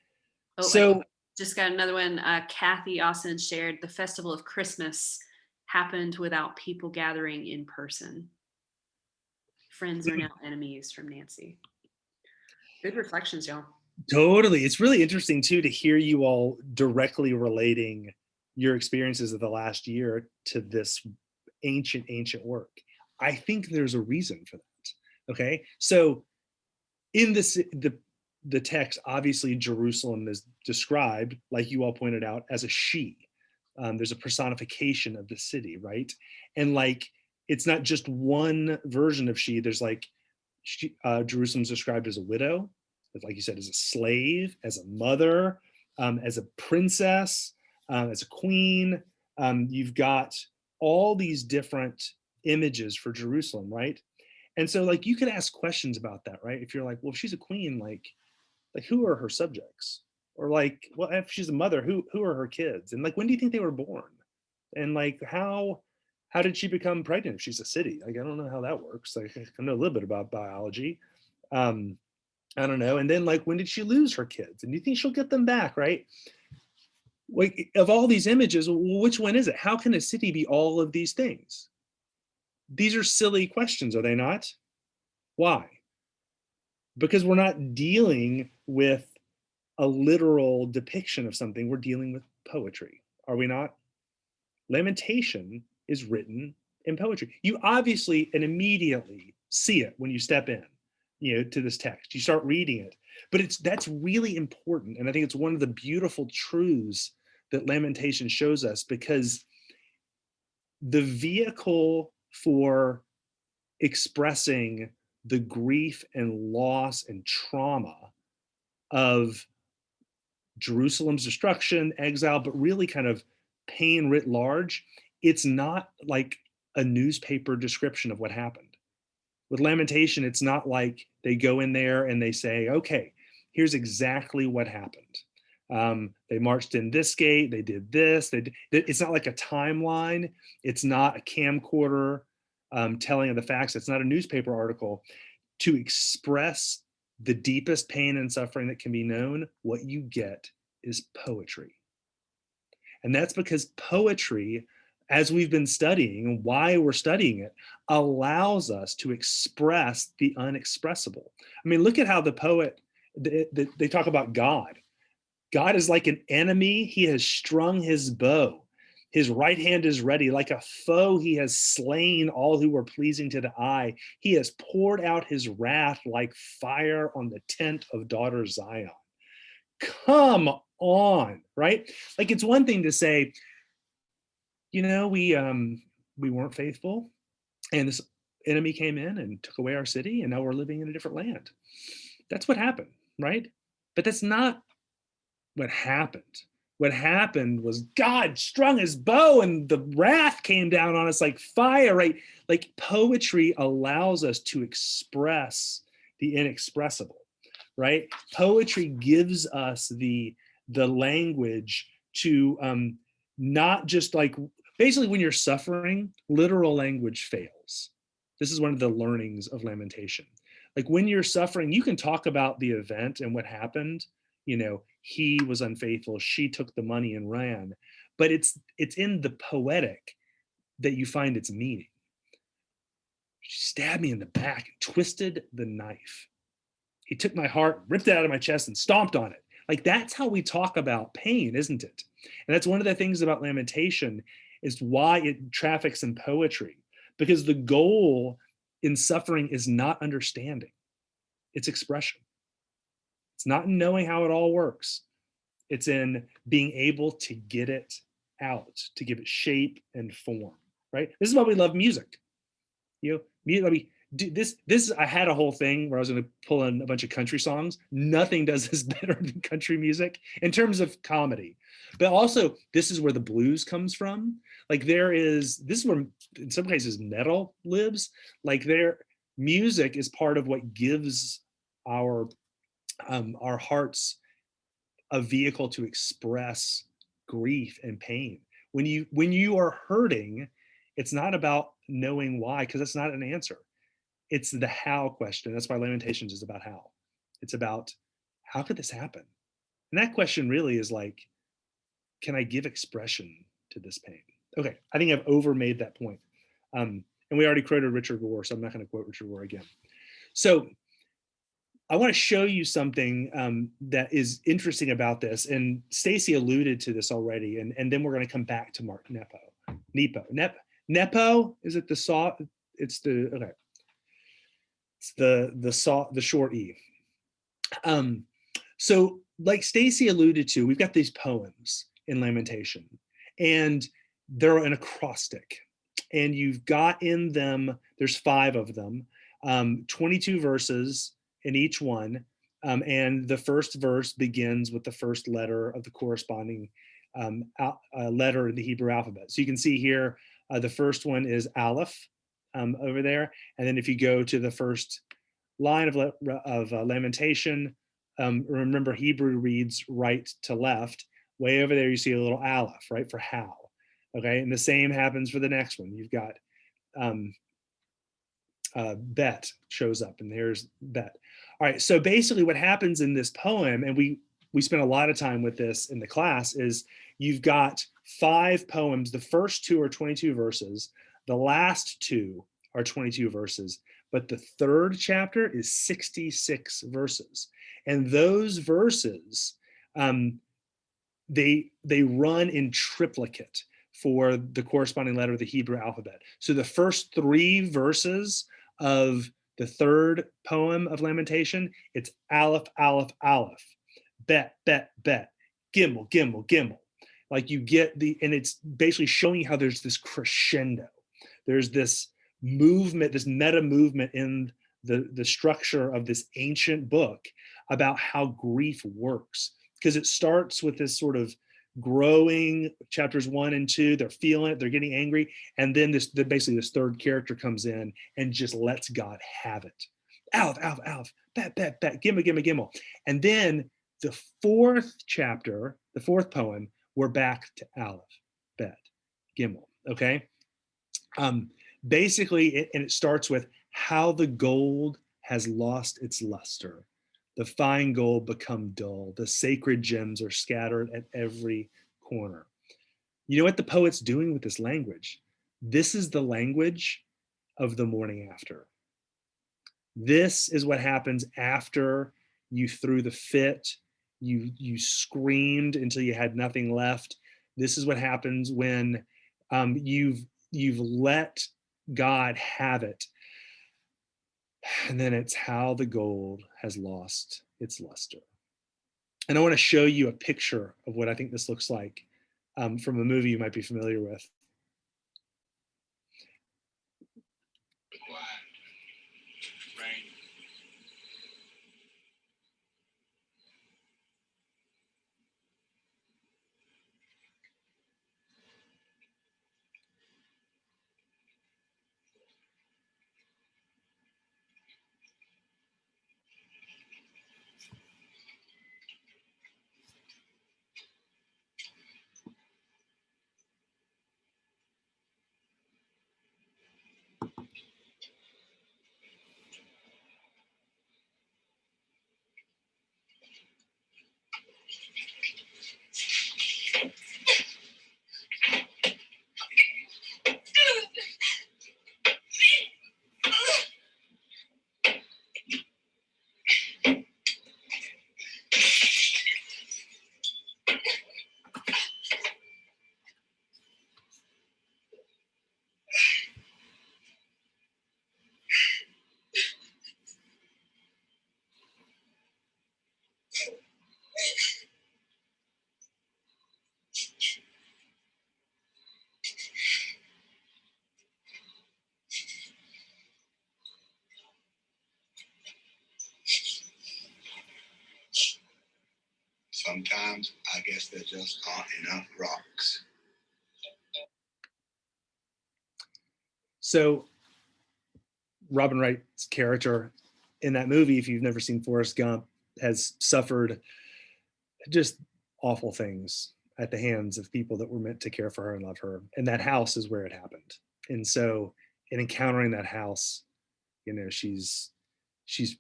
Speaker 2: Oh,
Speaker 1: So
Speaker 2: just got another one. Kathy Austin shared the festival of Christmas happened without people gathering in person. Friends are now enemies, from Nancy. Good reflections, y'all.
Speaker 1: totally. It's really interesting too to hear you all directly relating your experiences of the last year to this ancient work. I think there's a reason for that. Okay. So in this, the text, obviously Jerusalem is described, like you all pointed out, as a she. There's a personification of the city, right? And like, it's not just one version of she. There's like, Jerusalem's described as a widow, like you said, as a slave, as a mother, as a princess, as a queen. You've got all these different images for Jerusalem, right? And so like you could ask questions about that, right? If you're like, well, if she's a queen, like who are her subjects? Or like, well, if she's a mother, who are her kids? And like, when do you think they were born? And like, how did she become pregnant if she's a city? Like, I don't know how that works. Like, I know a little bit about biology. I don't know. And then like, when did she lose her kids? And do you think she'll get them back, right? Like, of all these images, which one is it? How can a city be all of these things? These are silly questions, are they not? Why? Because we're not dealing with a literal depiction of something. We're dealing with poetry, are we not? Lamentation is written in poetry. You obviously and immediately see it when you step in, to this text. You start reading it, but that's really important, and I think it's one of the beautiful truths that Lamentation shows us, because the vehicle for expressing the grief and loss and trauma of Jerusalem's destruction, exile, but really kind of pain writ large, it's not like a newspaper description of what happened. With Lamentation, it's not like they go in there and they say, okay, here's exactly what happened. They marched in this gate, they did this. It's not like a timeline. It's not a camcorder telling of the facts. It's not a newspaper article. To express the deepest pain and suffering that can be known, what you get is poetry. And that's because poetry, as we've been studying and why we're studying it, allows us to express the unexpressible. I mean, look at how the poet, they talk about God. God is like an enemy. He has strung his bow. His right hand is ready. Like a foe, he has slain all who were pleasing to the eye. He has poured out his wrath like fire on the tent of daughter Zion. Come on, right? Like, it's one thing to say, we weren't faithful, and this enemy came in and took away our city, and now we're living in a different land. That's what happened, right? But that's not what happened. What happened was God strung his bow and the wrath came down on us like fire, right? Like, poetry allows us to express the inexpressible. right? Poetry gives us the language to not just like, basically when you're suffering, literal language fails. This is one of the learnings of lamentation. Like when you're suffering, you can talk about the event and what happened. You know, he was unfaithful, she took the money and ran. But it's in the poetic that you find its meaning. She stabbed me in the back and twisted the knife. He took my heart, ripped it out of my chest, and stomped on it. Like that's how we talk about pain, isn't it? And that's one of the things about lamentation, is why it traffics in poetry, because the goal in suffering is not understanding, it's expression. It's not in knowing how it all works. It's in being able to get it out, to give it shape and form, right? This is why we love music. You know, I mean, this I had a whole thing where I was going to pull in a bunch of country songs. Nothing does this better than country music in terms of comedy. But also, this is where the blues comes from. Like this is where, in some cases, metal lives. Like their music is part of what gives our hearts a vehicle to express grief and pain. When you are hurting, it's not about knowing why, because that's not an answer. It's the how question. That's why Lamentations is about how. It's about, how could this happen? And that question really is like, can I give expression to this pain? Okay, I think I've overmade that point. And we already quoted Richard Rohr, so I'm not going to quote Richard Rohr again. So I want to show you something that is interesting about this. And Stacy alluded to this already, and then we're going to come back to Mark Nepo. Nepo, is it the saw? It's the, okay. It's the short E. So like Stacy alluded to, we've got these poems in Lamentation, and they're an acrostic. And you've got in them, there's 5 of them, 22 verses in each one. And the first verse begins with the first letter of the corresponding letter in the Hebrew alphabet. So you can see here, the first one is Aleph over there. And then if you go to the first line of Lamentation, remember Hebrew reads right to left. Way over there, you see a little Aleph, right, for how. Okay, and the same happens for the next one. You've got Bet shows up, and there's Bet. All right, so basically what happens in this poem, and we spent a lot of time with this in the class, is you've got 5 poems. The first 2 are 22 verses. The last 2 are 22 verses. But the third chapter is 66 verses. And those verses, they run in triplicate for the corresponding letter of the Hebrew alphabet. So the first 3 verses of the third poem of Lamentation, it's Aleph, Aleph, Aleph, Bet, Bet, Bet, Gimel, Gimel, Gimel. Like you get and it's basically showing how there's this crescendo. There's this movement, this meta movement in the structure of this ancient book about how grief works. Because it starts with this sort of growing, chapters 1 and 2, they're feeling it, they're getting angry. And then basically this third character comes in and just lets God have it. Aleph, Aleph, Aleph, Bet, Bet, Bet, Gimel, Gimel, Gimel. And then the 4th chapter, the 4th poem, we're back to Aleph, Bet, Gimel, okay? Basically, and it starts with how the gold has lost its luster. The fine gold become dull. The sacred gems are scattered at every corner. You know what the poet's doing with this language? This is the language of the morning after. This is what happens after you threw the fit, you screamed until you had nothing left. This is what happens when you've let God have it. And then it's how the gold has lost its luster. And I want to show you a picture of what I think this looks like from a movie you might be familiar with.
Speaker 5: I guess there just aren't enough rocks.
Speaker 1: So Robin Wright's character in that movie, if you've never seen Forrest Gump, has suffered just awful things at the hands of people that were meant to care for her and love her. And that house is where it happened. And so in encountering that house, you know, she's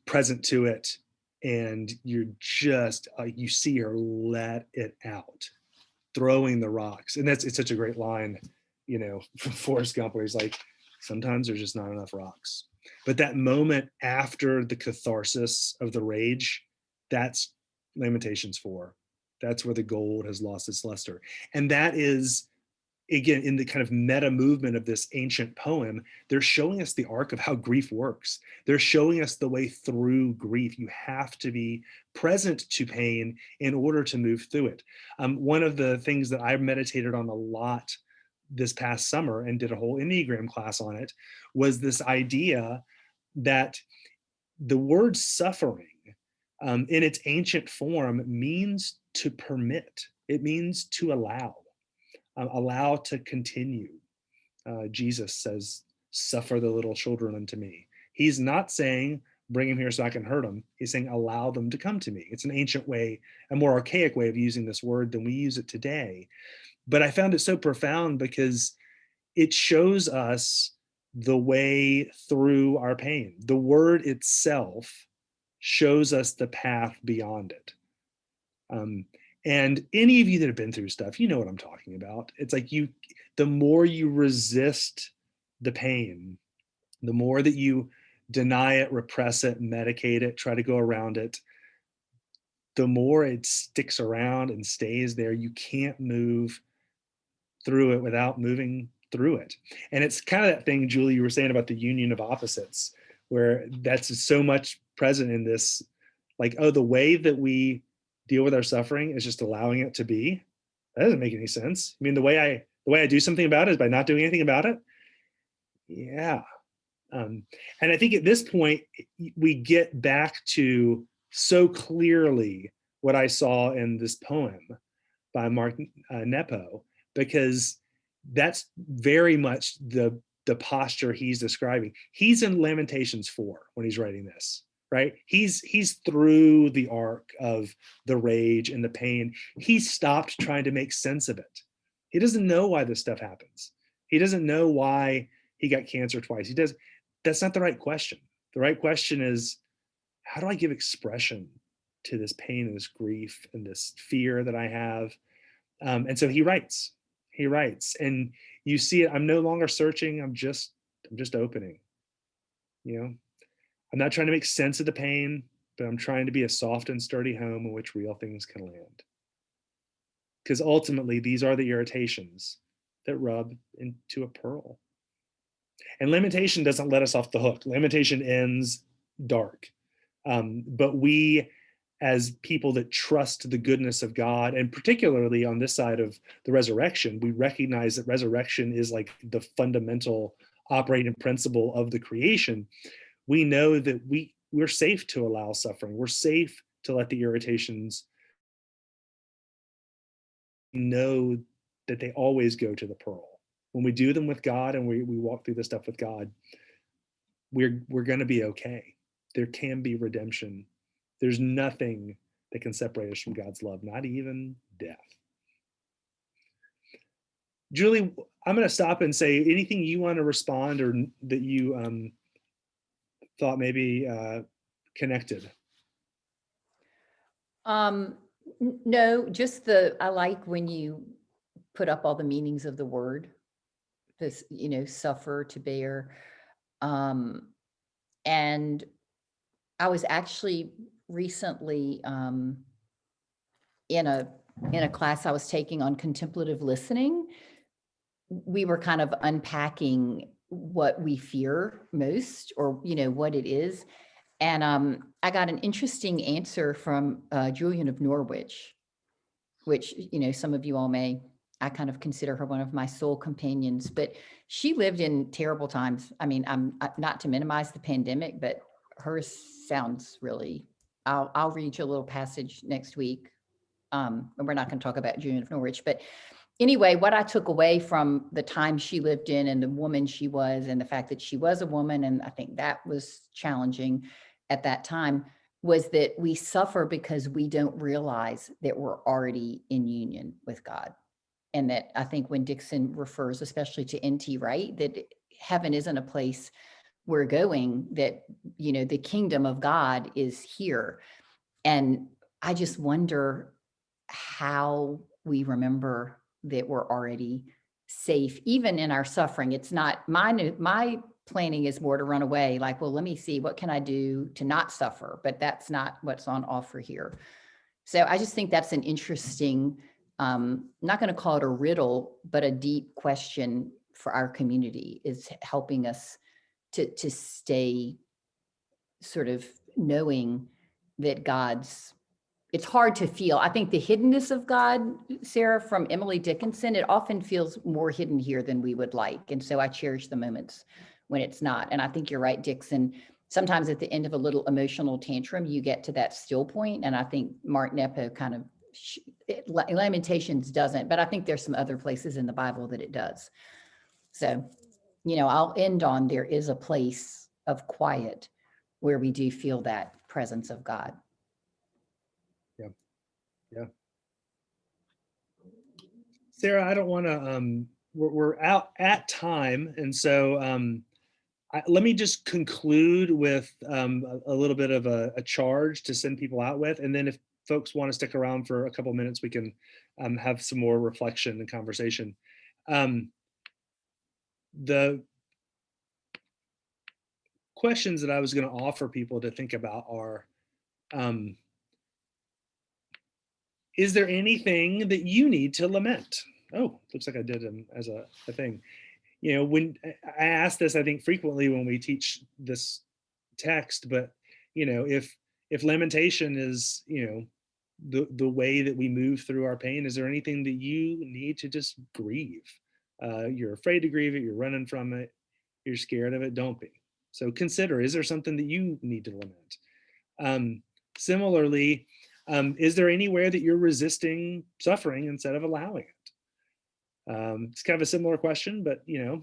Speaker 1: present to it, and you're just you see her let it out, throwing the rocks. And it's such a great line, you know, from Forrest Gump, where he's like, sometimes there's just not enough rocks. But that moment after the catharsis of the rage, that's Lamentations 4. That's where the gold has lost its luster. And that is, again, in the kind of meta movement of this ancient poem, they're showing us the arc of how grief works. They're showing us the way through grief. You have to be present to pain in order to move through it. One of the things that I meditated on a lot this past summer and did a whole Enneagram class on it was this idea that the word suffering in its ancient form means to permit. It means to allow to continue. Jesus says, suffer the little children unto me. He's not saying, bring them here so I can hurt them. He's saying, allow them to come to me. It's an ancient way, a more archaic way of using this word than we use it today. But I found it so profound because it shows us the way through our pain. The word itself shows us the path beyond it. And any of you that have been through stuff, you know what I'm talking about. It's like the more you resist the pain, the more that you deny it, repress it, medicate it, try to go around it, the more it sticks around and stays there. You can't move through it without moving through it. And it's kind of that thing, Julie, you were saying about the union of opposites, where that's so much present in this, like, oh, the way that we deal with our suffering is just allowing it to be. That doesn't make any sense. I mean, the way I do something about it is by not doing anything about it. Yeah. And I think at this point, we get back to so clearly what I saw in this poem by Mark Nepo, because that's very much the posture he's describing. He's in Lamentations 4 when he's writing this, right? He's through the arc of the rage and the pain. He stopped trying to make sense of it. He doesn't know why this stuff happens. He doesn't know why he got cancer twice. That's not the right question. The right question is, how do I give expression to this pain and this grief and this fear that I have? And so he writes, and you see it. I'm no longer searching. I'm just opening, you know, I'm not trying to make sense of the pain, but I'm trying to be a soft and sturdy home in which real things can land. Because ultimately, these are the irritations that rub into a pearl. And lamentation doesn't let us off the hook. Lamentation ends dark. But we, as people that trust the goodness of God, and particularly on this side of the resurrection, we recognize that resurrection is like the fundamental operating principle of the creation. We know that we're safe to allow suffering. We're safe to let the irritations know that they always go to the pearl. When we do them with God and we walk through this stuff with God, we're going to be okay. There can be redemption. There's nothing that can separate us from God's love, not even death. Julie, I'm going to stop and say anything you want to respond or that you thought maybe connected.
Speaker 3: No, just I like when you put up all the meanings of the word, this, you know, suffer, to bear. And I was actually recently in a class I was taking on contemplative listening. We were kind of unpacking what we fear most, or, you know, what it is. And I got an interesting answer from Julian of Norwich, which, you know, some of you all I kind of consider her one of my soul companions, but she lived in terrible times. I mean, I'm not to minimize the pandemic, but hers sounds really, I'll read you a little passage next week. And we're not going to talk about June of Norwich, but anyway, what I took away from the time she lived in and the woman she was, and the fact that she was a woman, and I think that was challenging at that time, was that we suffer because we don't realize that we're already in union with God. And that I think when Dixon refers, especially to N.T. Wright, that heaven isn't a place we're going, that, you know, the kingdom of God is here. And I just wonder how we remember that we're already safe, even in our suffering. It's not my planning is more to run away, like, well, let me see, what can I do to not suffer? But that's not what's on offer here. So I just think that's an interesting, I'm not going to call it a riddle, but a deep question for our community, is helping us to stay sort of knowing that it's hard to feel. I think the hiddenness of God, Sarah, from Emily Dickinson, it often feels more hidden here than we would like. And so I cherish the moments when it's not. And I think you're right, Dixon. Sometimes at the end of a little emotional tantrum, you get to that still point. And I think Mark Nepo kind of, Lamentations doesn't, but I think there's some other places in the Bible that it does. So, you know, I'll end on, there is a place of quiet where we do feel that presence of God.
Speaker 1: Yeah. Sarah, I don't want to, we're out at time. And so let me just conclude with a little bit of a charge to send people out with. And then if folks want to stick around for a couple of minutes, we can have some more reflection and conversation. The questions that I was going to offer people to think about are, is there anything that you need to lament? Oh, looks like I did them as a thing. You know, when I ask this, I think frequently when we teach this text, but you know, if lamentation is, you know, the way that we move through our pain, is there anything that you need to just grieve? You're afraid to grieve it, you're running from it, you're scared of it, don't be. So consider, is there something that you need to lament? Similarly, is there anywhere that you're resisting suffering instead of allowing it? It's kind of a similar question, but you know,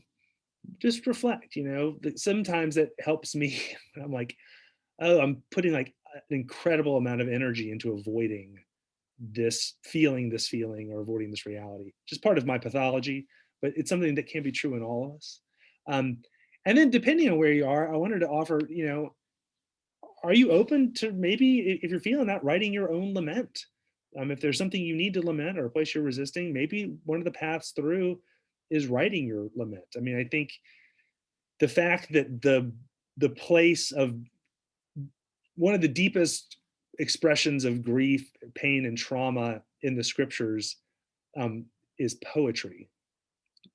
Speaker 1: just reflect. You know, that sometimes it helps me. I'm like, oh, I'm putting like an incredible amount of energy into avoiding this feeling, or avoiding this reality. Just part of my pathology, but it's something that can be true in all of us. And then depending on where you are, I wanted to offer, you know, are you open to maybe, if you're feeling that, writing your own lament? If there's something you need to lament or a place you're resisting, maybe one of the paths through is writing your lament. I mean, I think the fact that the place of one of the deepest expressions of grief, pain, and trauma in the scriptures is poetry.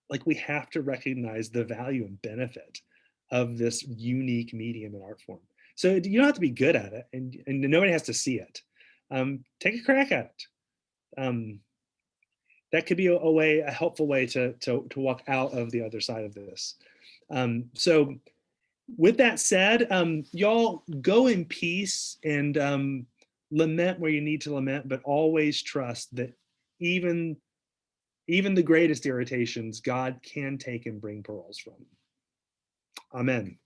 Speaker 1: Like, we have to recognize the value and benefit of this unique medium and art form. So you don't have to be good at it, and nobody has to see it. Take a crack at it. That could be a helpful way to walk out of the other side of this. So with that said, y'all go in peace and lament where you need to lament, but always trust that even the greatest irritations, God can take and bring pearls from. Amen.